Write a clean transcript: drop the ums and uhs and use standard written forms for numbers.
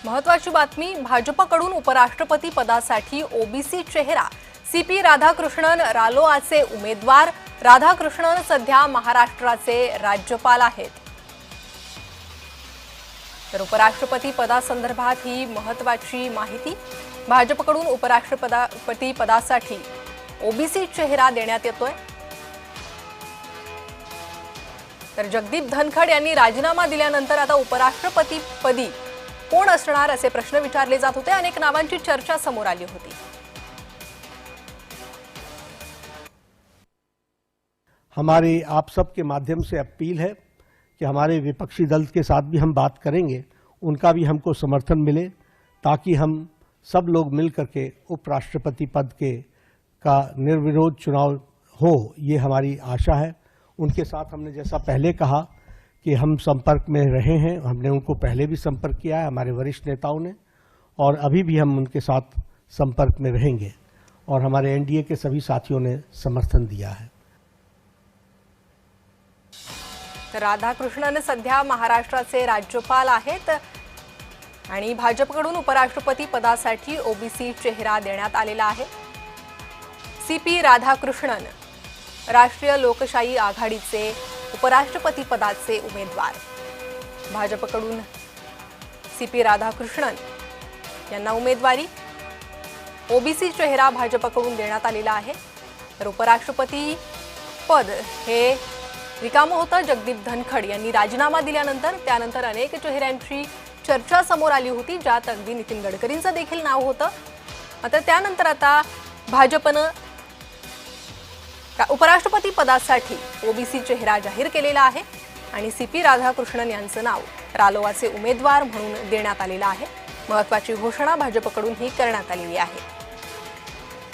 महत्त्वाची बातमी, भाजपकडून उपराष्ट्रपती पदासाठी ओबीसी चेहरा सीपी राधाकृष्णन रालोआचे उमेदवार। राधाकृष्णन सध्या महाराष्ट्राचे राज्यपाल आहेत। तर उपराष्ट्रपती पदासंदर्भात ही महत्त्वाची माहिती। भाजपकडून उपराष्ट्रपती पदासाठी ओबीसी चेहरा देण्यात येतोय। तर जगदीप धनखड यांनी राजीनामा दिल्यानंतर आता उपराष्ट्रपती पदी कोण असणार असे प्रश्न विचारले जात होते। अनेक नावांची चर्चा समोर आली होती। हमारी आप सब के माध्यम से अपील है कि हमारे विपक्षी दल के साथ भी हम बात करेंगे, उनका भी हमको समर्थन मिले ताकि हम सब लोग मिलकर के उपराष्ट्रपति पद का निर्विरोध चुनाव हो, ये हमारी आशा है। उनके साथ हमने जैसा पहले कहा कि हम संपर्क में रहे हैं, हमने उनको पहले भी संपर्क किया है, हमारे वरिष्ठ नेताओं ने, और अभी भी हम उनके साथ संपर्क में रहेंगे और हमारे एनडीए के सभी साथियों ने समर्थन दिया है। राधाकृष्णन सध्या महाराष्ट्राचे राज्यपाल आहेत आणि भाजपकडून उपराष्ट्रपती पदासाठी ओबीसी चेहरा देण्यात आलेला आहे। सीपी राधाकृष्णन राष्ट्रीय लोकशाही आघाडीचे उपराष्ट्रपती पदाचे उमेदवार। भाजपकडून सीपी राधाकृष्णन यांना उमेदवारी, ओबीसी चेहरा भाजपकडून देण्यात आलेला आहे। तर उपराष्ट्रपती पद हे रिकामं होतं। जगदीप धनखड यांनी राजीनामा दिल्यानंतर त्यानंतर अनेक चेहऱ्यांची चर्चा समोर आली होती, ज्यात अगदी नितीन गडकरींचं देखील नाव होतं। मात्र त्यानंतर आता भाजपनं उपराष्ट्रपती पदासाठी ओबीसी चेहरा जाहीर केलेला आहे आणि सीपी राधाकृष्णन यांचं नाव रालोआचे उमेदवार म्हणून देण्यात आलेलं आहे। महत्त्वाची घोषणा भाजपकडून ही करण्यात आलेली आहे।